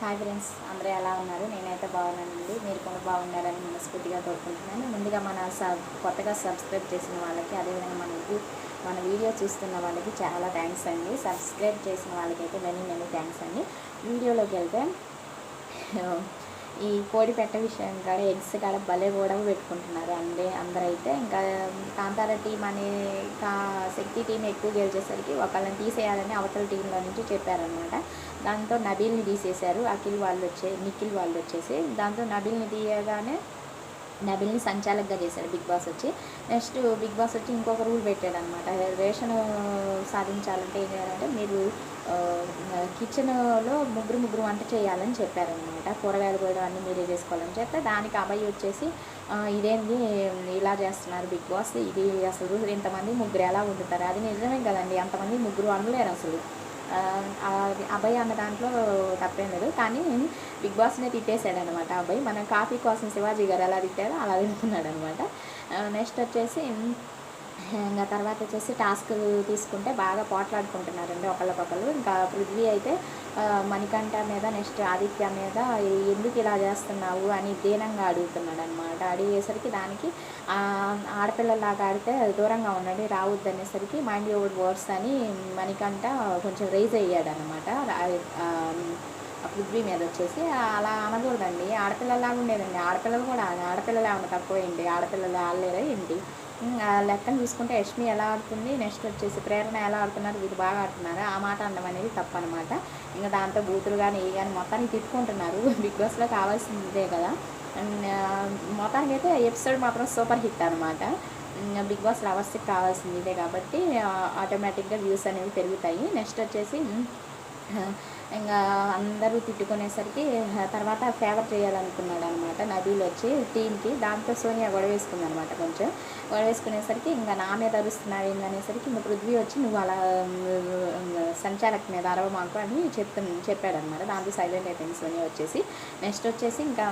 Hi friends, అందరూ ఎలా ఉన్నారు? నేనైతే బాగున్నానండి. మీరు కూడా బాగున్నారని మనస్ఫూర్తిగా కోరుకుంటున్నాను. ముందుగా కొత్తగా సబ్స్క్రైబ్ చేసిన వాళ్ళకి, అదేవిధంగా మన వీడియో చూస్తున్న వాళ్ళకి చాలా థ్యాంక్స్ అండి. సబ్స్క్రైబ్ చేసిన వాళ్ళకైతే మెనీ థ్యాంక్స్ అండి. వీడియోలోకి వెళ్తే ఈ కోడి పెట్ట విషయం కాడ ఎగ్స్ కాడ భలే గొడవ పెట్టుకుంటున్నారు అందరైతే. ఇంకా కాంతార టీం శక్తి టీం ఎక్కువ గెలిచేసరికి ఒకళ్ళని తీసేయాలని అవతల టీంలో నుంచి చెప్పారనమాట. దాంతో నబీల్ని తీసేశారు. నిఖిల్ వాళ్ళు వచ్చేసి దాంతో నబీల్ని తీయగానే నబిల్ని సంచాలకుగా చేశాడు బిగ్ బాస్ వచ్చి. నెక్స్ట్ బిగ్ బాస్ వచ్చి ఇంకొక రూల్ పెట్టాడు అనమాట. రేషన్ సాధించాలంటే ఏం చేయాలంటే మీరు కిచెన్లో ముగ్గురు వంట చేయాలని చెప్పారనమాట. కూరగాయలు కూడా అన్నీ మీరే చేసుకోవాలని చెప్తే దానికి అబ్బాయి వచ్చేసి ఇదేంది ఇలా చేస్తున్నారు బిగ్ బాస్, ఇది అసలు ఇంతమంది ముగ్గురు ఎలా వండుతారు? అది నిజమే కదండి, అంతమంది ముగ్గురు వండలేరు అసలు. అబ్బాయి అన్న దాంట్లో తప్పేం లేదు, కానీ బిగ్ బాస్నే తిట్టేశాడు అనమాట. అబ్బాయి మన కాఫీ కోసం శివాజీ గారు ఎలా తిట్టారో అలా తింటున్నాడు అనమాట. నెక్స్ట్ వచ్చేసి ఇంకా తర్వాత వచ్చేసి టాస్క్ తీసుకుంటే బాగా పోట్లాడుకుంటున్నారండి ఒకళ్ళకొకళ్ళు. ఇంకా పృథ్వీ అయితే మణికంఠ మీద, నెక్స్ట్ ఆదిత్య మీద ఎందుకు ఇలా చేస్తున్నావు అని దీనంగా అడుగుతున్నాడు అనమాట. అడిగేసరికి దానికి ఆడపిల్లలాగా ఆడితే దూరంగా ఉండండి రావద్దు అనేసరికి మైండ్ యువర్ వర్డ్స్ అని మణికంఠ కొంచెం రైజ్ అయ్యాడు అనమాట పృథ్వీ మీద వచ్చేసి. అలా అనకూడదండి, ఆడపిల్లలాగా ఉండేదండి. ఆడపిల్లలు కూడా ఆడపిల్లలు ఏమన్నా తక్కువేంటి? ఆడపిల్లలు ఆడలేరా ఏంటి? లెక్కను చూసుకుంటే యష్మి ఎలా ఆడుతుంది, నెక్స్ట్ వచ్చేసి ప్రేరణ ఎలా ఆడుతున్నారు, వీళ్ళు బాగా ఆడుతున్నారు. ఆ మాట అనడం అనేది తప్పు అనమాట. ఇంకా దాంతో బూతులు కానీ కానీ మొత్తానికి తిట్టుకుంటున్నారు. బిగ్ బాస్లో కావాల్సిందే కదా. మొత్తానికి అయితే ఎపిసోడ్ మాత్రం సూపర్ హిట్ అనమాట. బిగ్ బాస్ లవర్స్కి కావాల్సింది ఇదే కాబట్టి ఆటోమేటిక్గా వ్యూస్ అనేవి పెరుగుతాయి. నెక్స్ట్ వచ్చేసి ఇంకా అందరూ తిట్టుకునేసరికి తర్వాత ఫేవర్ చేయాలనుకున్నాడు అనమాట నబీల్ వచ్చి టీంకి. దాంతో సోనియా గొడవ వేసుకుంది అనమాట. కొంచెం గొడవ వేసుకునేసరికి ఇంకా నా మీద అరుస్తున్నావు ఏందనేసరికి ఇంకా పృథ్వీ వచ్చి నువ్వు అలా సంచాలక్ మీద అరవమాకు అని చెప్పాడనమాట. దాంతో సైలెంట్ అయిపోయింది సోనియా వచ్చేసి. నెక్స్ట్ వచ్చేసి ఇంకా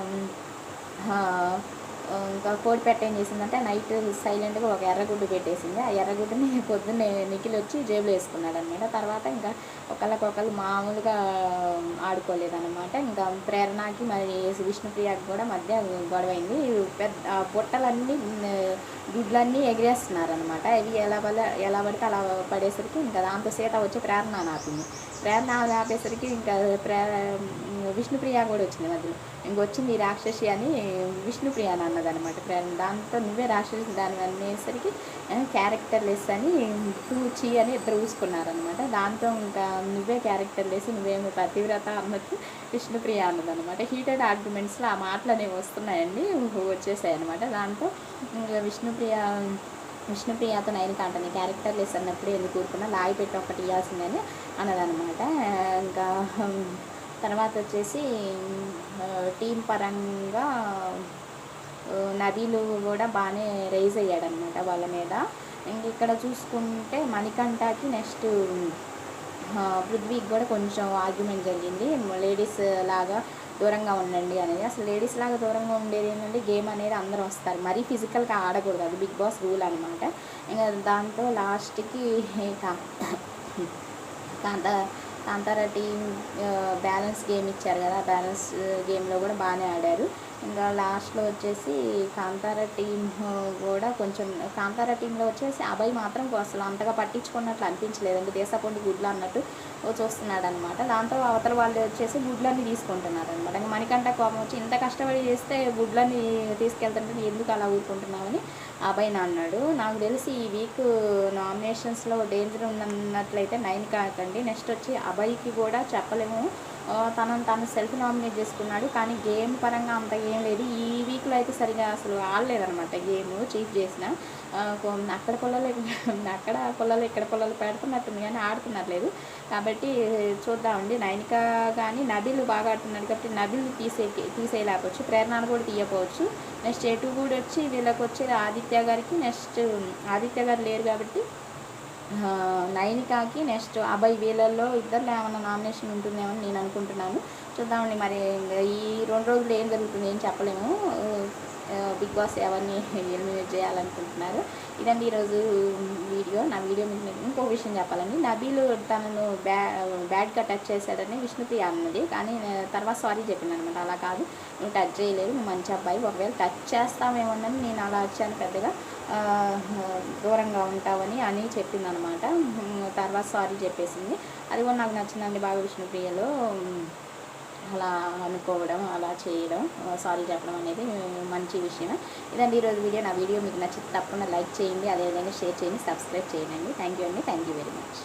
కోడి పెట్ట ఏం చేసిందంటే నైట్ సైలెంట్గా ఒక ఎర్రగుడ్డు పెట్టేసింది. ఆ ఎర్రగుడ్డుని పొద్దున్నే నిఖిల్ వచ్చి జేబులో వేసుకున్నాడు అనమాట. తర్వాత ఇంకా ఒకళ్ళకొకళ్ళు మామూలుగా ఆడుకోలేదన్నమాట. ఇంకా ప్రేరణకి మరి విష్ణుప్రియకి కూడా మధ్య గొడవైంది. పెద్ద బుట్టలన్నీ గుడ్లన్నీ ఎగిరేస్తున్నారనమాట. ఇవి ఎలా పడితే అలా పడేసరికి ఇంకా దాంతో సీత వచ్చి ప్రేరణ ఆపింది. ప్రేరణ ఆపేసరికి ఇంకా విష్ణుప్రియ కూడా వచ్చింది మధ్యలో. ఇంకొచ్చింది రాక్షసి అని విష్ణుప్రియ అని అన్నదనమాట ప్రేరణ. దాంతో నువ్వే రాక్షసి దాని అనేసరికి క్యారెక్టర్ లెస్ అని చీ అని ఇద్దరు ఊసుకున్నారనమాట. దాంతో ఇంకా నువ్వే క్యారెక్టర్ లెస్, నువ్వేమి పతివ్రత అన్నట్టు విష్ణుప్రియ అన్నదనమాట. హీటెడ్ ఆర్గ్యుమెంట్స్లో ఆ మాటలు అనేవి వస్తున్నాయండి, వచ్చేసాయి అనమాట. దాంతో విష్ణుప్రియతో నైన్కి అంటుంది క్యారెక్టర్ లెస్ అన్నప్పుడు ఎందుకు కూరుకున్నా లాగి పెట్టి ఒకటి ఇవ్వాల్సిందని అన్నదనమాట. ఇంకా తర్వాత వచ్చేసి టీం పరంగా నబీలు కూడా బాగానే రైజ్ అయ్యాడనమాట వాళ్ళ మీద. ఇంక ఇక్కడ చూసుకుంటే మణికంఠకి నెక్స్ట్ పృథ్వీకి కూడా కొంచెం ఆర్గ్యుమెంట్ జరిగింది. లేడీస్ లాగా దూరంగా ఉండండి అనేది. అసలు లేడీస్ లాగా దూరంగా ఉండేది ఏంటంటే గేమ్ అనేది అందరూ వస్తారు, మరీ ఫిజికల్గా ఆడకూడదు, అది బిగ్ బాస్ రూల్ అనమాట. ఇంకా దాంతో లాస్ట్కి కాంతార టీం బ్యాలెన్స్ గేమ్ ఇచ్చారు కదా, బ్యాలెన్స్ గేమ్లో కూడా బాగానే ఆడారు. ఇంకా లాస్ట్లో వచ్చేసి కాంతార టీంలో వచ్చేసి అబ్బాయి మాత్రం అసలు అంతగా పట్టించుకున్నట్లు అనిపించలేదండి. దేశపొండి గుడ్లు అన్నట్టు చూస్తున్నాడు అనమాట. దాంతో అవతల వాళ్ళు వచ్చేసి గుడ్లన్నీ తీసుకుంటున్నారు అనమాట. ఇంకా మణికంఠ కోపం వచ్చి ఇంత కష్టపడి చేస్తే గుడ్లన్నీ తీసుకెళ్తుంటే ఎందుకు అలా ఊరుకుంటున్నామని అబ్బాయిని అన్నాడు. నాకు తెలిసి ఈ వీక్ నామినేషన్స్లో డేంజర్ ఉన్నట్లయితే 9 కాకండి. నెక్స్ట్ వచ్చి అబ్బాయికి కూడా చెప్పలేము, తను సెల్ఫ్ నామినేట్ చేసుకున్నాడు, కానీ గేమ్ పరంగా అంత ఏం లేదు. ఈ వీక్లో అయితే సరిగా అసలు ఆడలేదనమాట గేమ్. చీఫ్ చేసిన అక్కడ పొలాలు ఇక్కడ పొలాలు పెడుతున్నట్టుంది కానీ ఆడుతున్నట్లేదు. కాబట్టి చూద్దామండి. నైనిక కానీ నబీల్ బాగా ఆడుతున్నాడు కాబట్టి నబీల్ని తీసేయలేకపోవచ్చు, ప్రేరణను కూడా తీయకపోవచ్చు. నెక్స్ట్ ఎటు కూడా వచ్చి వీళ్ళకి వచ్చేది ఆదిత్య గారికి. నెక్స్ట్ ఆదిత్య గారు లేరు కాబట్టి నైనికాకి నెక్స్ట్ అబ్బాయి వీళ్ళల్లో ఇద్దరు ఏమన్నా నామినేషన్ ఉంటుందేమో నేను అనుకుంటున్నాను. చూద్దామండి మరి ఈ 2 రోజులు ఏం జరుగుతుంది ఏం చెప్పలేము. బిగ్ బాస్ ఎవరిని ఎలిమినేట్ చేయాలనుకుంటున్నారు ఇదండి ఈరోజు వీడియో. నా వీడియో మీకు ఇంకో విషయం చెప్పాలండి. నబీలు తనను బ్యాడ్గా టచ్ చేశాడని విష్ణుప్రియ అన్నది, కానీ తర్వాత సారీ చెప్పింది అనమాట. అలా కాదు, నువ్వు టచ్ చేయలేదు, నువ్వు మంచి అబ్బాయి, ఒకవేళ టచ్ చేస్తావేమోనని నేను అలా వచ్చాను, పెద్దగా దూరంగా ఉంటావని అని చెప్పింది అనమాట. తర్వాత సారీ చెప్పేసింది. అది కూడా నాకు నచ్చిందండి బాగా విష్ణుప్రియలో. అలా అనుకోవడం, అలా చేయడం, సారీ చెప్పడం అనేది మంచి విషయమే. ఇదండి ఈరోజు వీడియో. నా వీడియో మీకు నచ్చితే తప్పకుండా లైక్ చేయండి, అదేవిధంగా షేర్ చేయండి, సబ్స్క్రైబ్ చేయండి. థ్యాంక్ యూ అండి. Thank you very much.